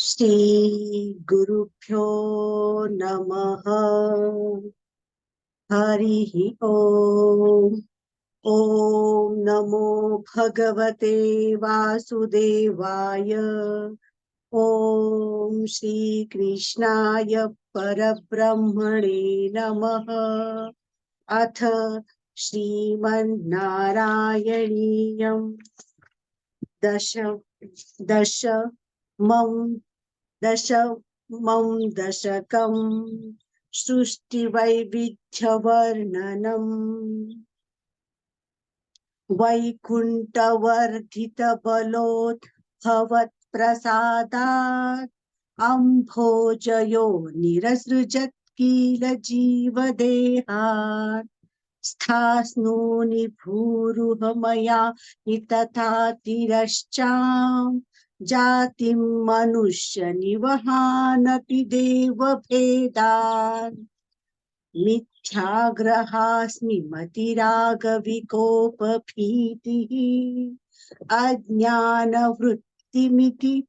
श्री गुरुभ्यो नमः। हरिः ओम। ओम नमो भगवते वासुदेवाय। ओम श्री कृष्णाय परब्रह्मणे नमः। अथ श्रीमन्नारायणीयं दश दशमं दशमं दशकं सृष्टिवैविध्यवर्णनम् वैकुण्ठवर्धितबलोद्भवत्प्रसादात् अम्भोजयो निरसृजत् किल जीवदेहात् स्थास्नूनि भूरुहमया हि तथा तिरश्चाम् जातिं मनुष्य निवहानपि देवभेदान् मिथ्याग्रहास्मि मतिरागविकोपभीतिः अज्ञानवृत्तिमिति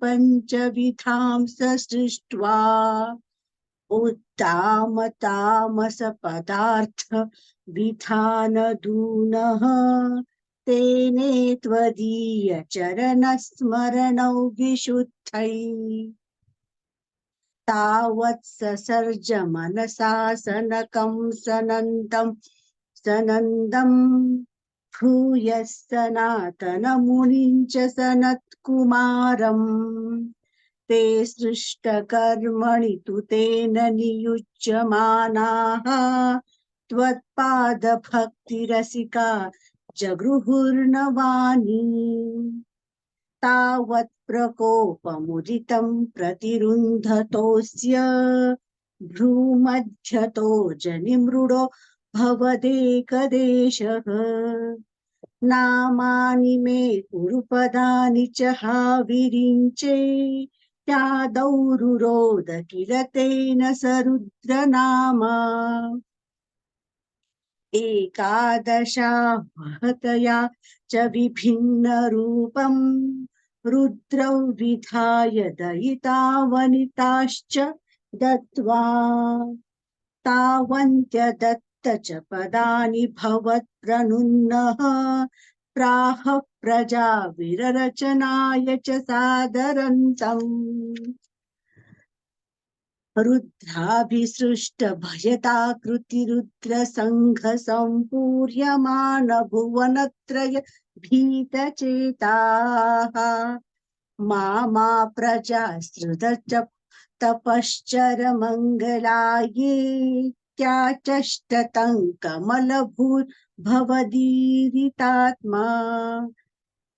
पञ्चविधां सृष्ट्वा उत्तामतामसपदार्थ विधानदूनः तेने त्वदीय चरणस्मरणौ विशुद्धै तावत् ससर्ज मनसा सनकं सनन्दं भूयः सनातनमुनिं च सनत्कुमारम् ते सृष्टकर्मणि तु तेन नियुज्यमानाः त्वत्पादभक्तिरसिका जगृहुर्नवानी तावत् प्रकोपमुदितं प्रतिरुन्धतोऽस्य भ्रूमध्यतो जनिमृडो भवदेकदेशः नामानि मे कुरुपदानि च हाविरिञ्चे त्यादौ रुरोद किल तेन स रुद्रनामा एकादशावहतया च विभिन्नरूपम् रुद्रौ विधाय दयिता वनिताश्च दत्त्वा तावन्त्यदत्त च पदानि भवत्प्रनुन्नः प्राह प्रजा विररचनाय च सादरन्तम् रुद्राभिसृष्ट भयताकृतिरुद्र सम्पूर्यमान भुवनत्रय भीतचेताः मा प्रजा सृज तपश्चर मङ्गलाये त्याचष्टतं कमलभूर्भवदीरितात्मा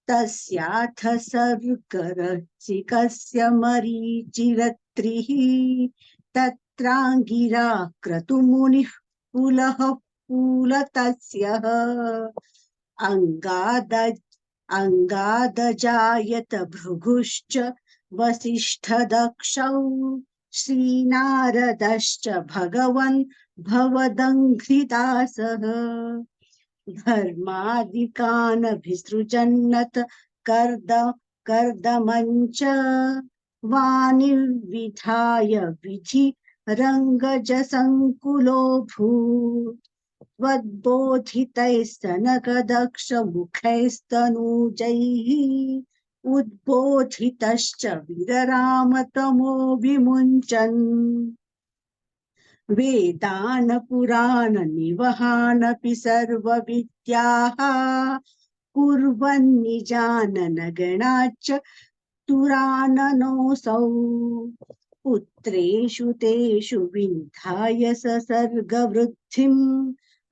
तस्याथ सर्गरसिकस्य मरीचिरत्रिः तत्राङ्गिरा क्रतुमुनिः पुलः पुलतस्यः अङ्गादजायत भृगुश्च वसिष्ठदक्षौ श्रीनारदश्च भगवन् भवदङ्घ्रिदासः धर्मादिकानभिसृजन्नत कर्दमञ्च वानिर्विधाय विधि रङ्गजसङ्कुलोऽभूत् त्वद्बोधितैस्तनकदक्षमुखैस्तनूजैः उद्बोधितश्च विररामतमो विमुञ्चन् वेदान पुराण निवहानपि सर्वविद्याः कुर्वन्निजानन गणाच्च तुराननोऽसौ पुत्रेषु तेषु विन्धाय ससर्गवृद्धिम्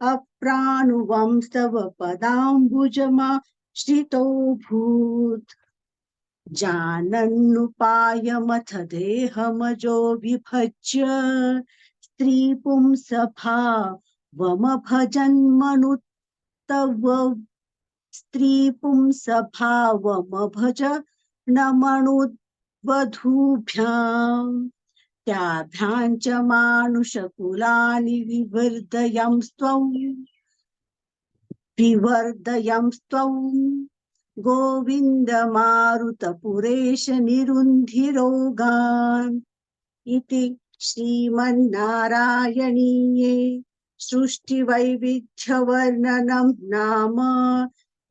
अप्राणुवंस्तव पदाम्बुजमाश्रितोऽभूत् जानन्नुपायमथ देहमजो विभज्य स्त्रीपुंसभावमभजन्मनुद्वधूभ्याम् त्याभ्यां च मानुषकुलानि विवर्धयंस्त्वम् गोविन्द मारुतपुरेश निरुन्धिरोगान् इति श्रीमन्नारायणीये सृष्टिवैविध्यवर्णनं नाम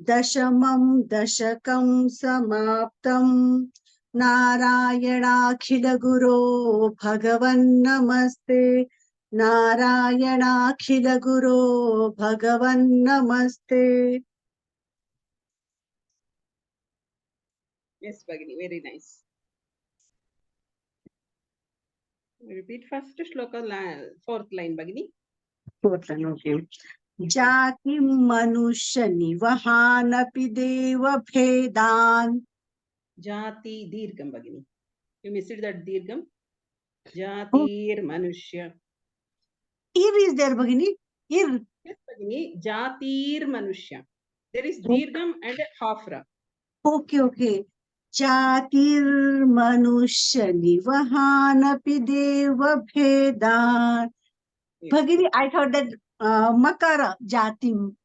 दशमं दशकं समाप्तम्। नारायणाखिलगुरो भगवन्नमस्ते। नारायणाखिलगुरो भगवन्नमस्ते. Yes, Bhagini, very nice. Repeat first shloka, fourth line, Bhagini. Fourth line, okay. जातिं मनुष्य निवहानपि देव भेदान्. Jati dirgham, Bhagini. You missed that dirgham. Jatir manushya. Ir is there, Bhagini? Ir. Yes, Bhagini. Jatir manushya. There is dirgham and half ra. Okay, okay. जातिर् मनुष्य निवहानपि देव भेदान्. Bhagini, I thought that makara jatim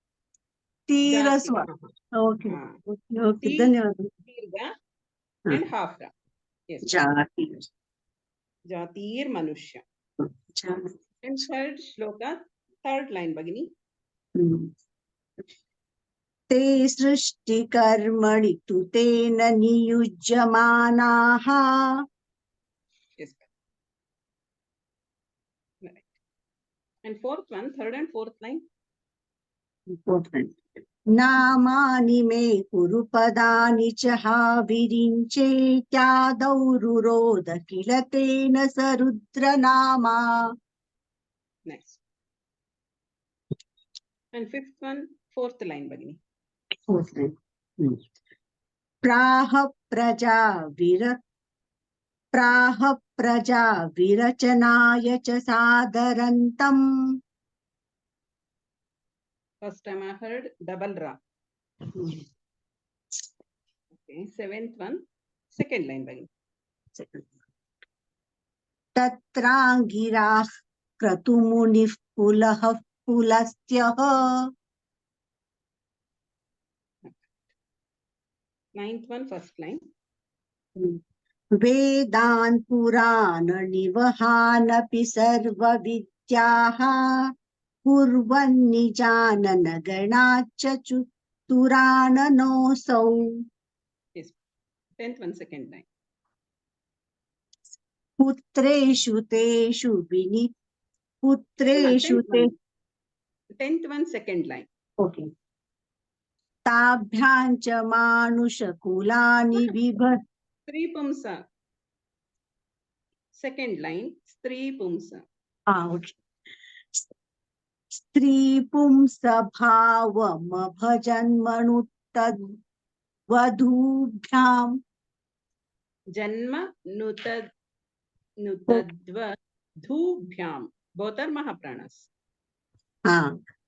tirasva. Okay, okay, okay. धन्यवाद. Dirgha and half ra. Yes. जाति. Jatir manushya. And third shloka, third line, Bhagini. ते सृष्टिकर्मणि तु तेन नियुज्यमानाः. Yes. Right. And fourth one, third and fourth line. नामानि मे कुरु पदानि च हाविरिञ्चेत्यादौ रुरोध किल तेन स रुद्रनामा. Nice. And fifth one, fourth line, Bhagini. Fourth line. प्राह प्रजा विरचनाय च सादरन्तम्. First time I heard double ra. Okay, seventh one, second line, Bhagini. तत्राङ्गिराः क्रतुमुनिः पुलः पुलस्त्यः. Ninth one, first line. वेदान् पुराण निवहानपि सर्वविद्याः कुर्वन्निजानन गणाच्च चतुराननोऽसौ. Yes. 10th one, second line. पुत्रेषु तेषु पुत्रेषु ते. 10th one, second line. Okay. ताभ्यां च मानुषकुलानि विभक्. Stri pumsa. Second line, Stri pumsa. Okay. स्त्री पुंसभावमभजन्मनुतद्वधूभ्याम्. Janma nutadvadhubhyam. Both are Mahapranas.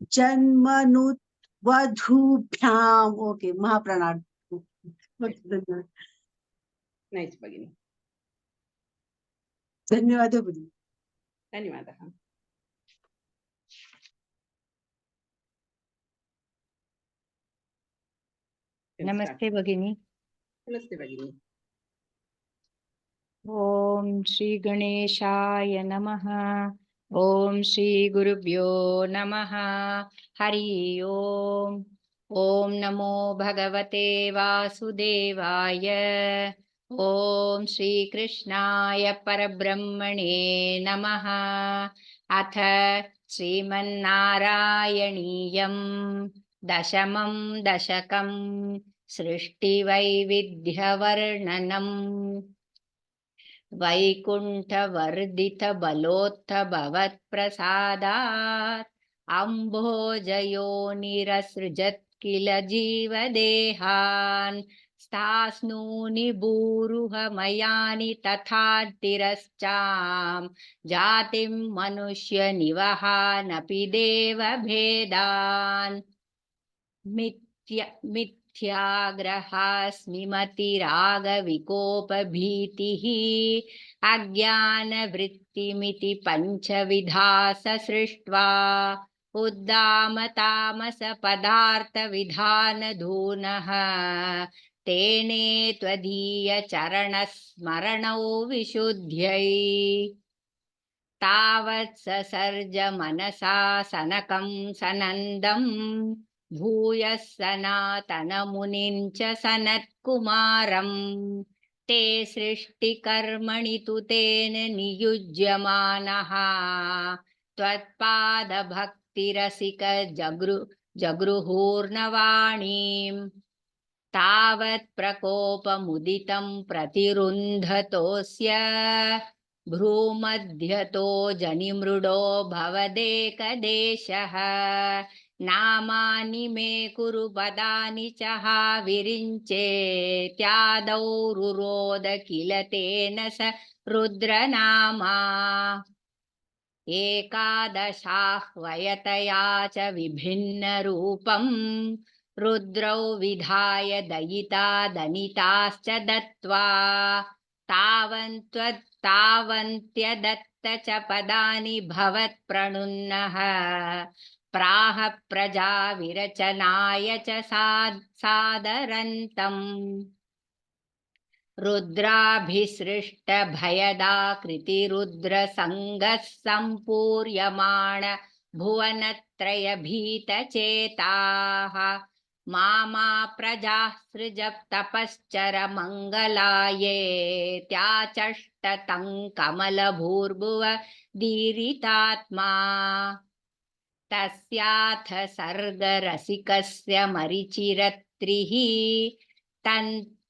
जन्मनुत्वधूभ्याम्. Okay, Mahaprana. Nice, Bhagini. धन्यवादः भगिनी. धन्यवादः. नमस्ते भगिनी. नमस्ते भगिनी. ओम श्री गणेशाय नमः. ओम श्री गुरुभ्यो नमः. हरि ओम. ओम नमो भगवते वासुदेवाय. ओम श्री कृष्णाय परब्रह्मणे नमः. अथ श्रीमन्नारायणीयं दशमं दशकं सृष्टिवैविध्यवर्णनम्. वैकुण्ठवर्धितबलोत्थभवत्प्रसादात् अम्भोजयोनिरसृजत् किल जीवदेहान्. स्थास्नूनि भूरुहमयानि तथा तिरश्चाम्. जातिं मनुष्यनिवहानपि देवभेदान्. मिथ्याग्रहास्मिमतिरागविकोपभीतिः अज्ञानवृत्तिमिति पञ्चविधा सृष्ट्वा उद्दामतामस पदार्थ विधान धूनः तेने त्वदीय चरण स्मरणौ विशुद्ध्यै तावत् ससर्ज मनसा सनकं सनन्दं भूयः सनातनमुनिं च सनत्कुमारं ते सृष्टिकर्मणि तु तेन नियुज्यमानः त्वत्पादभक्तिरसिक जगृहूर्नवाणीम् तावत् प्रकोपमुदितं प्रतिरुन्धतोऽस्य भ्रूमध्यतो जनिमृडो भवदेकदेशः नामानि मे कुरु पदानि च हा विरिञ्चेत्यादौ रुरोद किल तेन स रुद्रनामा एकादशाह्वयतया च विभिन्नरूपम् रुद्रौ विधाय दयिता दनिताश्च दत्त्वा तावन्त्यदत्त च पदानि भवत्प्रणुन्नः प्राह प्रजा विरचनाय च सादरन्तम् रुद्राभिसृष्ट भयदाकृतिरुद्रसङ्गः सम्पूर्यमाण भुवनत्रयभीतचेताः मामा प्रजाः सृज तपश्चर मङ्गलायेत्याचष्टतं कमलभूर्भुव दीरितात्मा तस्याथ सर्गरसिकस्य मरिचिरत्रिः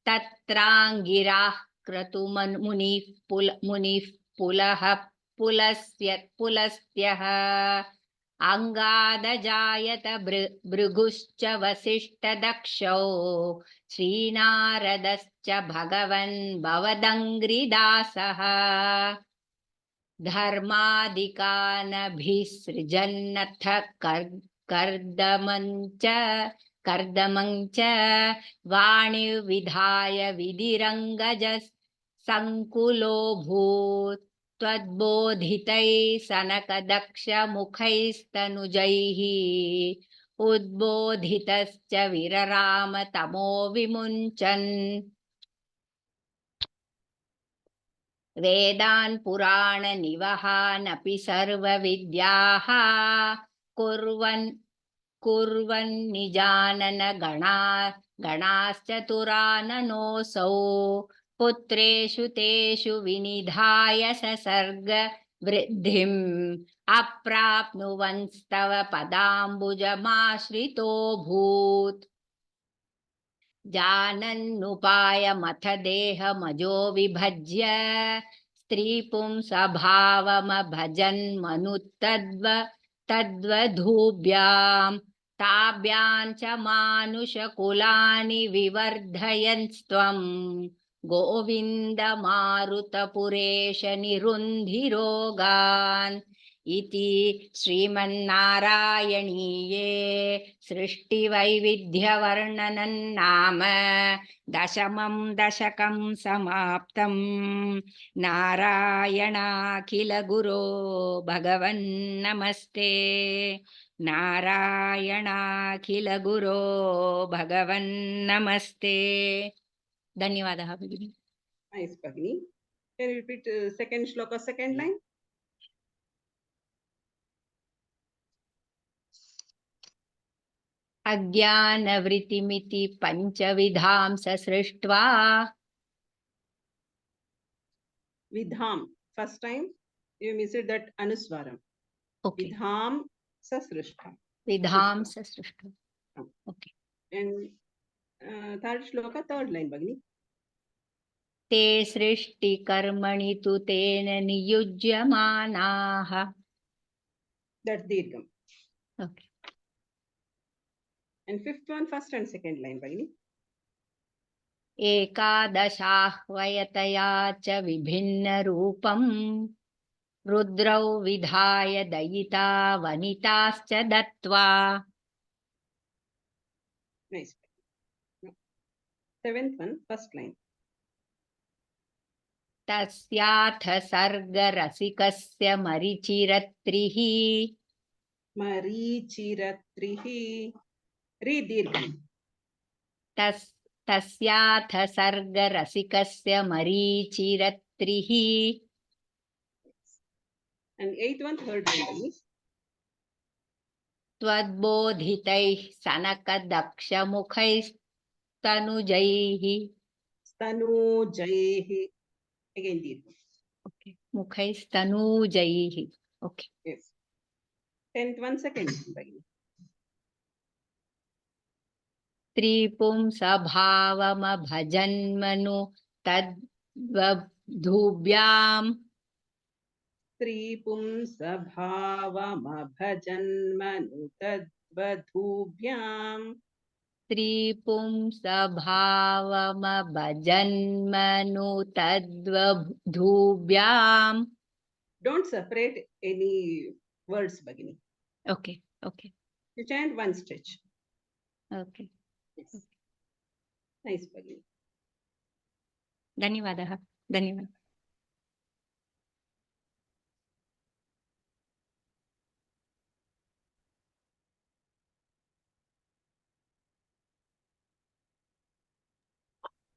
तत्राङ्गिराः क्रतुमुनिः पुलस्त्यः अङ्गादजायत भृगुश्च वसिष्ठदक्षौ श्रीनारदश्च भगवन् भवदङ्घ्रिदासः धर्मादिकानभिसृजन्नथ कर्दमञ्च वाणिर्विधाय विधिरङ्गजः सङ्कुलोऽभूत् त्वद्बोधितैः सनकदक्षमुखैस्तनुजैः उद्बोधितश्च विरराम तमो विमुञ्चन् वेदान् पुराण निवहानपि सर्वविद्याः कुर्वन् निजानन गणाश्चतुराननोऽसौ पुत्रेषु तेषु विनिधाय ससर्ग वृद्धिम् अप्राप्नुवंस्तव पदाम्बुजमाश्रितोऽभूत् जानन्नुपायमथ देहमजो विभज्य स्त्रीपुंसभावमभजन्मनुत्तद्वधूभ्यां ताभ्यां च मानुषकुलानि विवर्धयन्स्त्वं गोविन्द मारुतपुरेश निरुन्धिरोगान् इति श्रीमन्नारायणीये सृष्टिवैविध्यवर्णनं नाम दशमं दशकं समाप्तम् नारायणाखिलगुरो भगवन्नमस्ते नारायणाखिलगुरो भगवन्नमस्ते धन्यवादः भगिनी Nice, Bhagini. Can you repeat second shloka, second line? अज्ञानवृत्तिमिति पञ्चविधां सृष्ट्वा Vidham. First time you missed that anuswaram. okay Vidham sasrishta. विधां सृष्ट्वा okay And third shloka, third line, Bhagini. ते सृष्टिकर्मणि तु तेन नियुज्यमानाः That's dirgham. okay And fifth one, first and second line, Bhagini. एकादशाह्वयतया च विभिन्नरूपम् रुद्रौ विधाय दयिता वनिताश्च दत्त्वा Nice. Seventh one, first line. तस्याथ सर्गरसिकस्य मरिचिरत्रिः मरीचिरत्रिः रि दीर्घम् तस्याथ सर्गरसिकस्य मरीचिरत्रिः and eighth one third one is त्वद्बोधितैः सनकदक्षमुखैस्तनुजैः स्तनूजैः again दीर्घम् मुखैस्तनूजैः okay yes 10th one second भगिनी स्त्रीपुंसभावमभजन्मनु तद्वधूभ्याम् स्त्रीपुंसभावमभजन्मनु तद्वधूभ्याम् स्त्रीपुंसभावमभजन्मनु तद्वधूभ्याम् don't separate any words भगिनी okay okay you chant one stretch okay yes nice भगिनी धन्यवादः धन्यवादः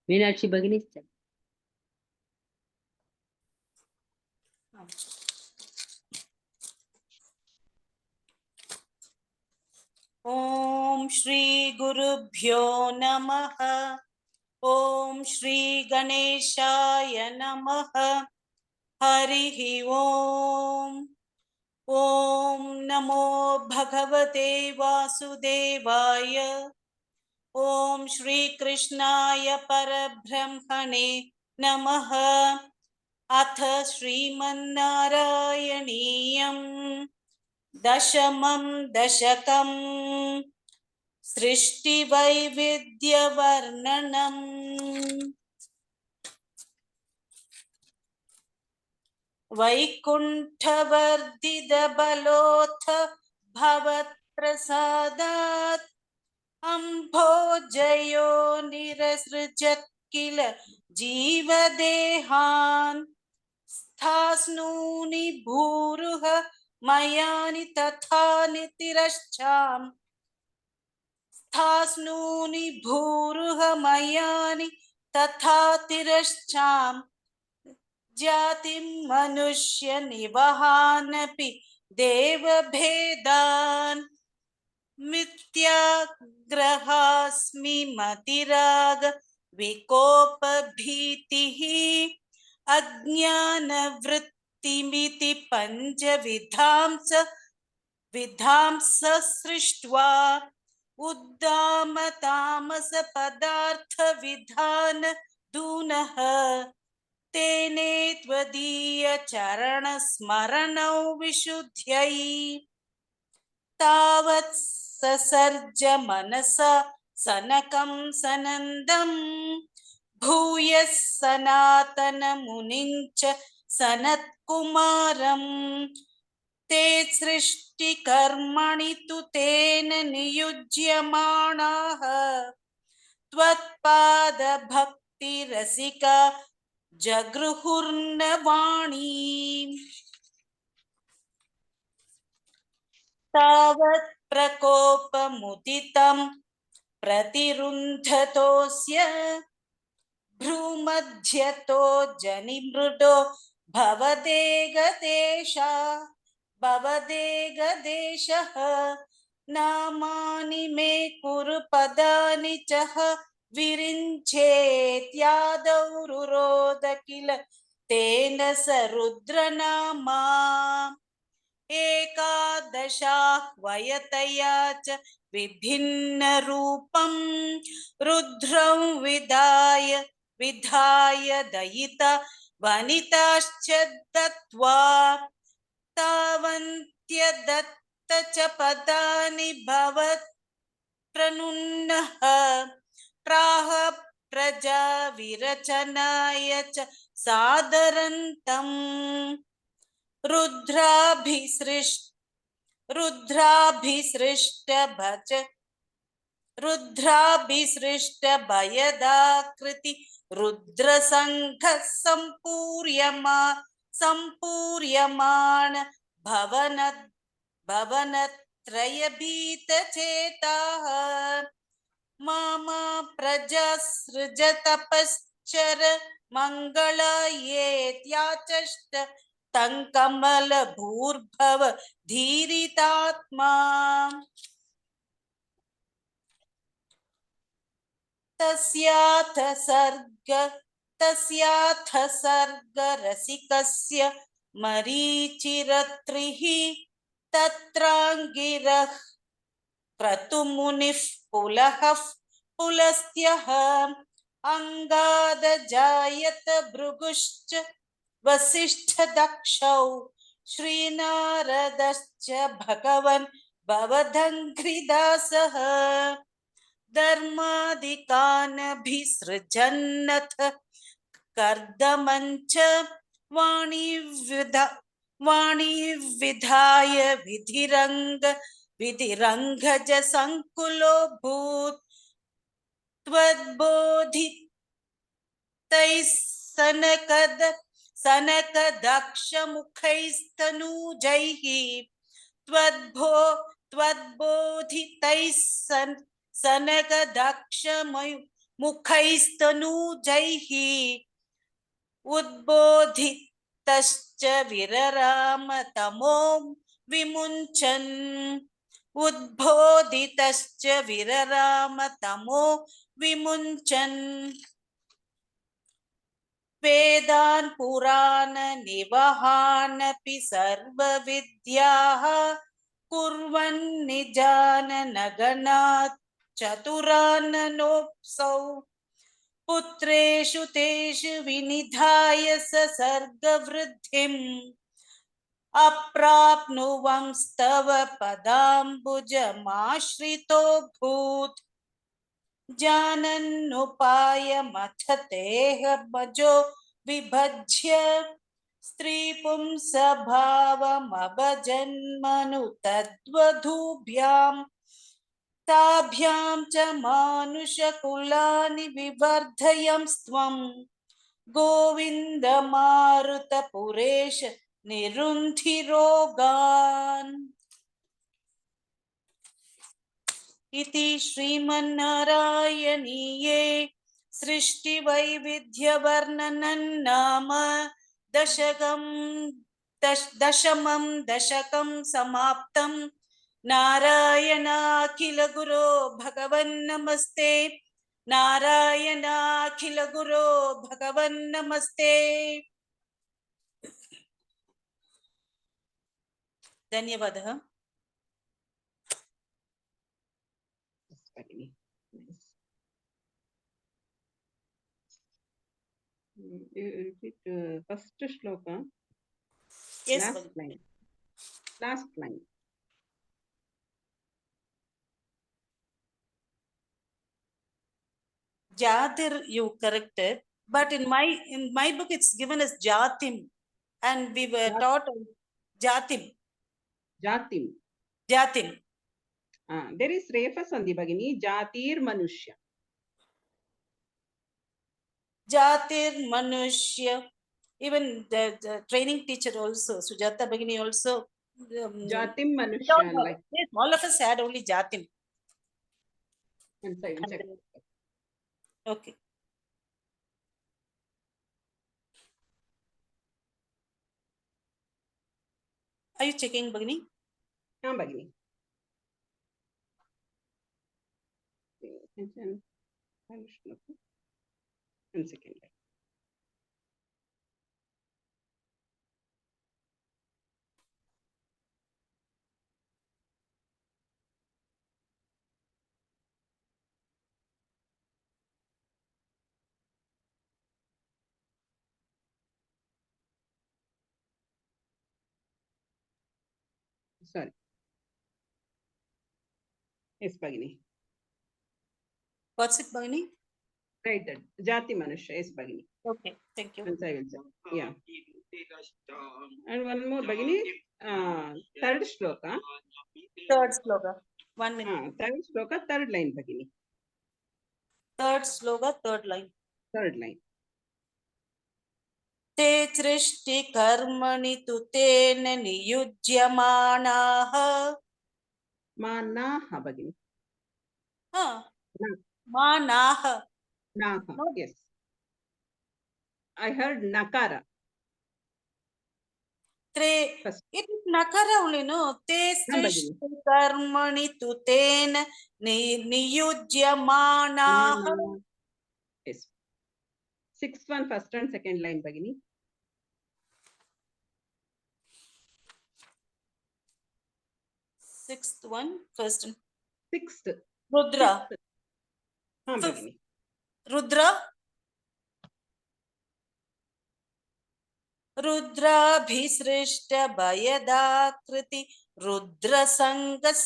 मीनाक्षी भगिनी ॐ श्री गुरुभ्यो नमः ॐ श्री गणेशाय नमः हरिः ॐ ॐ नमो भगवते वासुदेवाय ॐ श्री कृष्णाय परब्रह्मणे नमः अथ श्रीमन्नारायणीयम् दशमं दशकम् सृष्टिवैविध्यवर्णनम् वैकुण्ठवर्धितबलोऽथ भवत्प्रसादात् अम्भोजयो निरसृजत् किल जीवदेहान् स्थास्नूनि भूरुह मयानि तथा नितिरश्चाम् स्थास्नूनि भूरुह मयानि तथा तिरश्चाम् जातिं मनुष्य निवहानपि देवभेदान् मिथ्याग्रहास्मि मतिराग विकोपभीतिः अज्ञानवृत्तिमिति विधांस सृष्ट्वा उद्दामतामस पदार्थ विधान दूनः तेने त्वदीय चरण स्मरणौ विशुद्ध्यै तावत् ससर्ज मनसा सनकं सनन्दं भूयः सनातन मुनिञ्च सनत्कुमारं ते सृष्टिकर्मणि तु तेन नियुज्यमाणाः त्वत्पादभक्तिरसिका जगृहुर्नवाणीम् तावत् प्रकोपमुदितं प्रतिरुन्धतोऽस्य भ्रूमध्यतो जनिमृडो भवदेगदेशः नामानि मे कुरु पदानि च विरिञ्चेत्यादौ रुरोद किल तेन स रुद्रनामा एकादशाह्वयतया च विभिन्न रूपं रुद्रं विधाय दयिता वनिताश्च दत्त्वा तावन्त्यदत्त च पदानि भवत् प्रनुन्नः प्राह प्रजा विरचनाय च सादरन्तम् रुद्राभिसृष्ट भयदाकृति रुद्रसङ्घः सम्पूर्यमाण भवनत् त्रयभीतचेताः मामा प्रजासृज तपश्चर मङ्गलायेत्याचष्ट तं कमलभूर्भव धीरितात्मा तस्याथ सर्गरसिकस्य मरीचिरत्रिः तत्राङ्गिरः क्रतुमुनिः पुलहः पुलस्त्यः अङ्गादजायत भृगुश्च वसिष्ठदक्षौ श्रीनारदश्च भगवन् भवदङ्घ्रिदासः धर्मादिकानभिसृजन्नथ कर्दमञ्च वाणीविधाय विधिरङ्गज सङ्कुलो भूत् त्वद्बोधितैः सनकदक्षमुखैस्तनूजैः त्वद्बोधितैः सनकदक्षमुखैस्तनूजैः उद्बोधितश्च विरराम तमो विमुञ्चन् उद्बोधितश्च विरराम तमो विमुञ्चन् वेदान् पुराण निवहानपि सर्वविद्याः कुर्वन् निजाननगणात् चतुराननोऽप्सौ पुत्रेषु तेषु विनिधाय ससर्गवृद्धिम् अप्राप्नुवंस्तव पदाम्बुजमाश्रितो भूत् जानन्नुपायमथ तेह भजो विभज्य स्त्रीपुंसभावमभजन्मनु तद्वधूभ्यां ताभ्यां च मानुषकुलानि विवर्धयंस्त्वं गोविन्द मारुतपुरेश निरुन्धिरोगान् इति श्रीमन्नारायणीये सृष्टिवैविध्यवर्णनं नाम दशमं दशकं समाप्तं नारायणाखिलगुरो भगवन्नमस्ते नारायणाखिलगुरो भगवन्नमस्ते धन्यवादः First shloka. Yes, Last line. Last line. Jatir you corrected, but in my book it's given as Jatim, and we were taught Jatim. Jatim. Jatim. There is Refa Sandhi Bhagini. Jatir Manushya. Jatir Manushya. Even the training teacher also, Sujata Bhagini also. Jatim Manushya. Like yes, all of us had only Jatim. once I will check. Okay. Are you checking, Bhagini? Yeah, Bhagini. One second. Sorry. Yes, Bhagini. What's it, Bhagini? Right, that Jati Manushya. Yes, Bhagini. Okay, thank you. Once I will check. Yeah. And one more, Bhagini. Third shloka. Third sloka. 1 minute. Third shloka, third line, Bhagini. Third sloka, third line. Third line. ते सृष्टिकर्मणि तु तेन नियुज्यमानाः Manaha Bhagini. Manaha. Naha. No. Yes. I heard Nakara. First. It is nakara only, no? Te Bhagini. srishti karmani tu tena niyujyamanaha. Yes. Sixth one, first and second line, Bhagini. Sixth one, first. Sixth. Rudra. Fifth. Bhagini. Rudra. रुद्राभिसृष्ट भयदाकृति रुद्रसङ्गः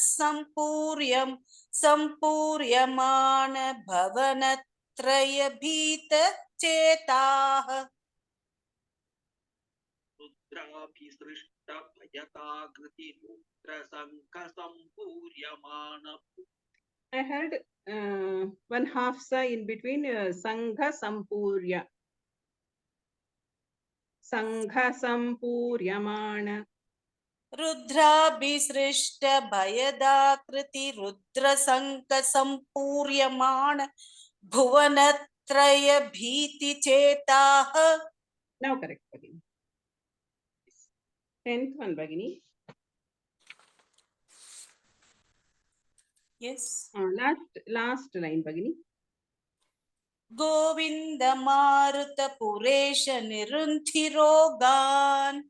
सम्पूर्यमान भवनत्रयभीतचेताः रुद्राभिसृष्ट भयदाकृति रुद्रसङ्गः सम्पूर्यमान. I heard one half sa in between Sangha Sampurya. Sangha Sampuryamana. रुद्राभिसृष्ट भयदाकृति रुद्रसङ्गः सम्पूर्यमान भुवनत्रयभीतिचेताः. Now correct, Bhagini. 10th one, Bhagini. Yes. Last line, Bhagini. Govind मारुत पुरेश निरुन्धि रोगान्.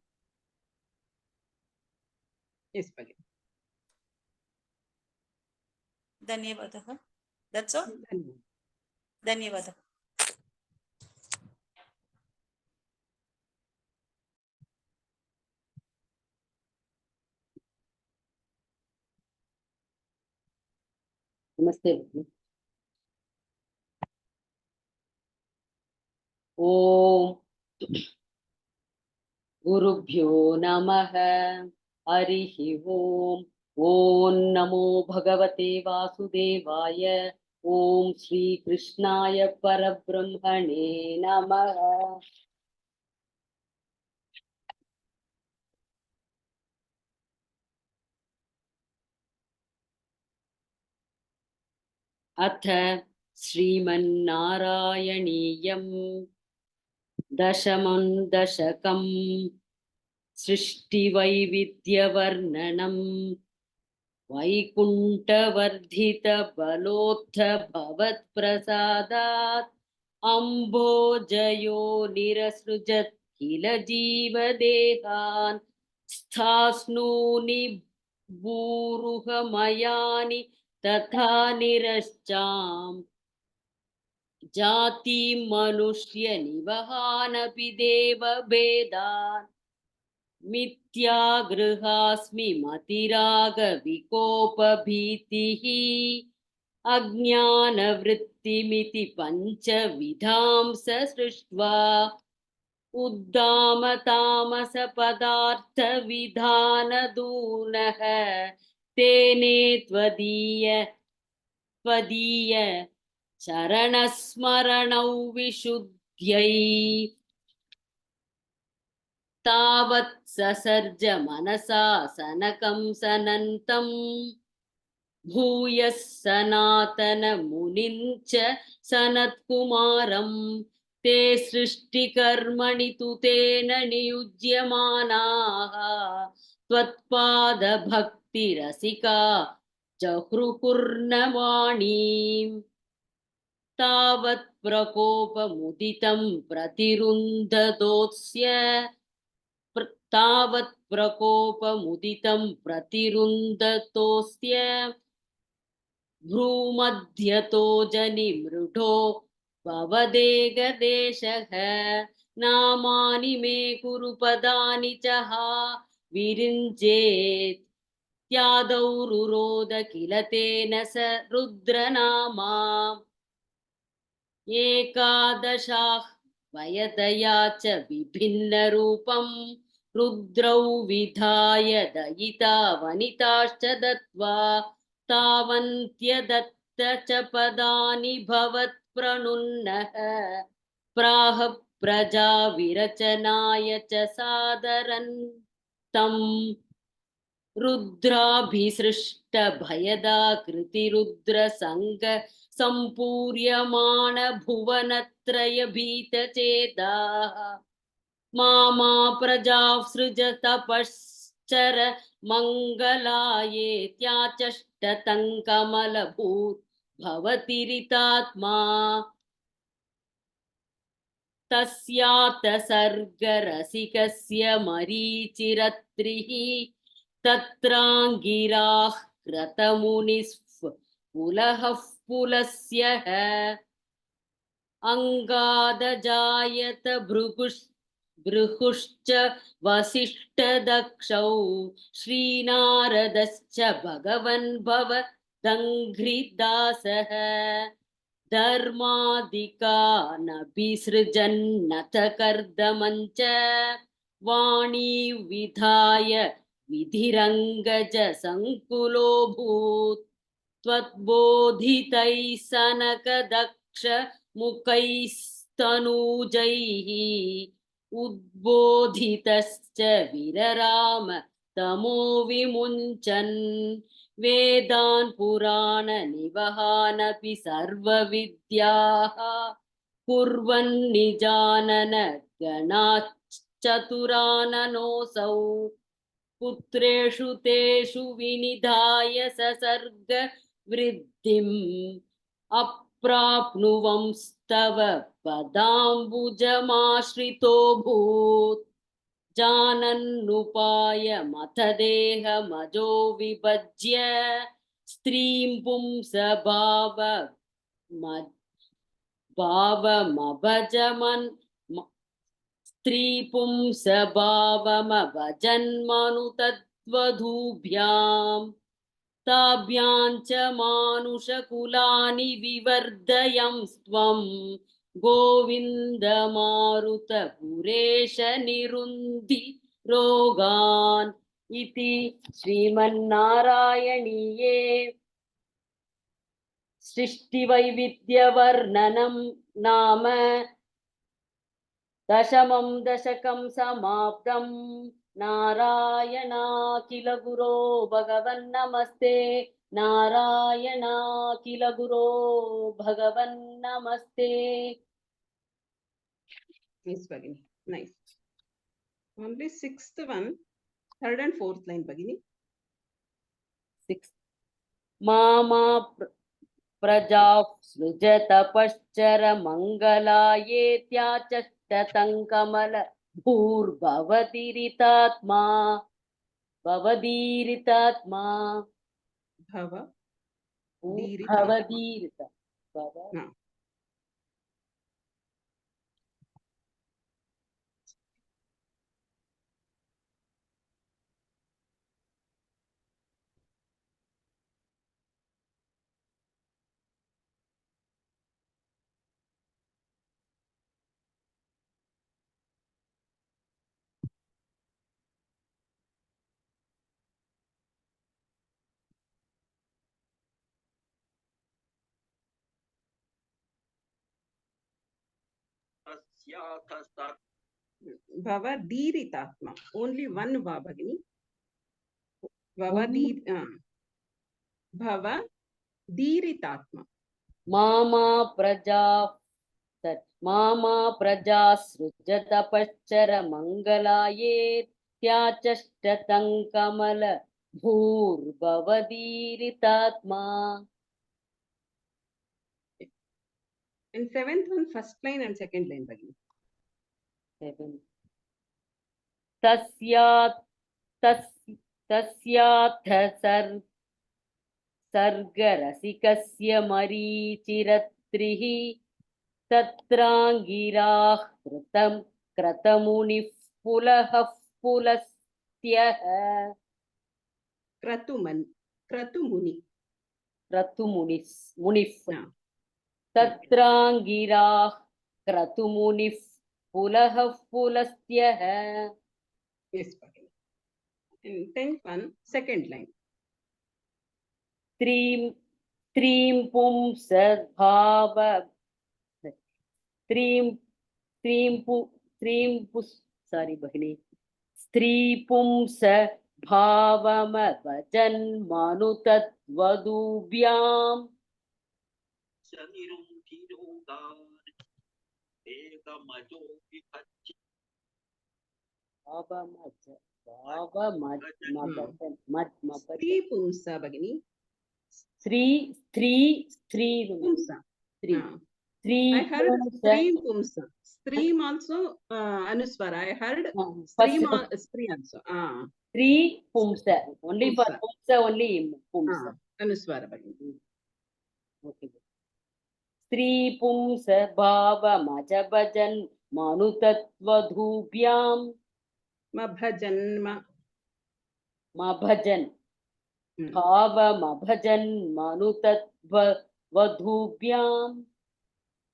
Yes, Bhagini. धन्यवादः. That's all. धन्यवादः. नमस्ते. ओम गुरुभ्यो नमः. हरिः ओम. ओम नमो भगवते वासुदेवाय. ओम श्री कृष्णाय परब्रह्मणे नमः. अथ श्रीमन्नारायणीयं दशमं दशकं सृष्टिवैविध्यवर्णनं वैकुण्ठवर्धितबलोत्थभवत्प्रसादात् अम्भोजयो निरसृजत् किल जीवदेहान् स्थास्नूनि भूरुहमयानि तथा निरश्चाम् जाति मनुष्य निवहानपि देवभेदान् मिथ्यागृहास्मि मतिरागविकोपभीतिः अज्ञानवृत्तिमिति पञ्चविधां सृष्ट्वा उद्दामतामसपदार्थविधानदूनः तेने त्वदीय चरणस्मरणौ विशुद्ध्यै तावत् ससर्ज मनसा सनकं सनन्तं भूयः सनातनमुनिं च सनत्कुमारं ते सृष्टिकर्मणि तु तेन नियुज्यमानाः त्वत्पादभक्तिरसिका जहृकुर्नवाणीम् तावत् प्रकोपमुदितं प्रतिरुन्धतोऽस्य भ्रूमध्यतो जनिमृढो भवदेगदेशः नामानि मे कुरु पदानि च हा विरिञ्चेत् त्यादौ रुरोद किल तेन स रुद्रनामा एकादशाः वयतया च विभिन्नरूपं रुद्रौ विधाय दयिता वनिताश्च दत्त्वा तावन्त्यदत्त च पदानि भवत्प्रणुन्नः प्राह प्रजा विरचनाय च सादरन् तम् रुद्राभिसृष्ट भयदाकृतिरुद्र संग सम्पूर्यमाण भुवनत्रय भीतचेताः मामा प्रजासृज तपश्चर मङ्गलायेत्याचष्टतं कमलभूर्भवतिरितात्मा तस्यात सर्गरसिकस्य मरीचिरत्रिः तत्राङ्गिराः क्रतमुनिस्फुलः पुलस्यः अङ्गादजायत भृगुश्च वसिष्ठदक्षौ श्रीनारदश्च भगवन् भवदङ्घ्रिदासः धर्मादिकानभिसृजन्नथ कर्दमञ्च वाणी विधाय विधिरङ्गज सङ्कुलोऽभूत् त्वद्बोधितैः सनकदक्ष मुखैस्तनूजैः उद्बोधितश्च विरराम तमो विमुञ्चन् वेदान् पुराण निवहानपि सर्वविद्याः कुर्वन् निजानन गणाश्चतुराननोऽसौ पुत्रेषु तेषु विनिधाय ससर्ग वृद्धिम् अप्राप्नुवंस्तव पदाम्बुजमाश्रितोऽभूत् जानन्नुपायमथ देहमजो विभज्य स्त्रीं भावमभजमन् स्त्री पुंसभावमभजन्मनु तद्वधूभ्यां ताभ्यां च मानुषकुलानि विवर्धयं त्वं गोविन्द मारुत पुरेश निरुन्धि रोगान् इति श्रीमन्नारायणीये सृष्टिवैविध्यवर्णनं नाम दशमं दशकं समाप्तं नारायणाखिल गुरो भगवन् नमस्ते नारायणाखिल गुरो भगवन् नमस्ते. Nice, Bhagini. Nice. Only sixth one, third and fourth line, Bhagini. 6 मामा प्रजा सृजत पश्चर मङ्गलायेत्याचष्टतं कमल भूर्भवतिरितात्मा भवदीरितात्मा भवदीरित No. तस्याथ सर् Bhavadiritatma. Only one va, Bhagini. Bhavadiritatma. मामा प्रजा सृजत पश्चर मङ्गलायेत्याचष्टतं कमल भूर्भवदीरितात्मा. And seventh one, first line and second line, Bhagini. 7 तस्याथ सर्गरसिकस्य मरीचिरत्रिः तत्राङ्गिराः क्रतमुनिः पुलस्त्यः मुनिः तत्राङ्गिराः क्रतुमुनिः पुलस्त्यः. Yes, Bhagini. And tenth one, second line. स्त्रीं पुंस भावमभजन्मनुतद्वधूभ्याम् एकमजो विभज्य स्त्री पुंसा भगिनी स्त्री पुंसा स्त्री Ah. स्त्री I heard stream pumsa. Stream also anuswara. I heard stream stream also. स्त्री पुंस only for Pumsa. पुंस only पुंस Anuswara bhagini. okay स्त्री पुंस भावमजभजन् मनुतत्वधूभ्याम् Mabhajanma. मभजन् भावमभजन् मनुतत्वधूभ्याम्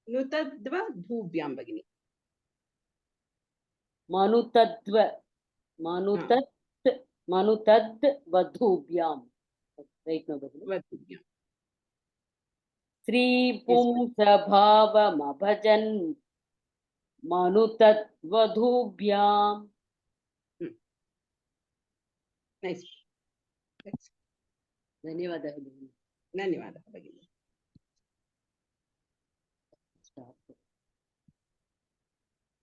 Nutadva dhubhyam bhagini. मनुतद्वधूभ्याम् right now Vadhubhyam. स्त्री पुंस भावमभजन् मनुतद्वधूभ्याम् Nice. धन्यवादः धन्यवादः भगिनी.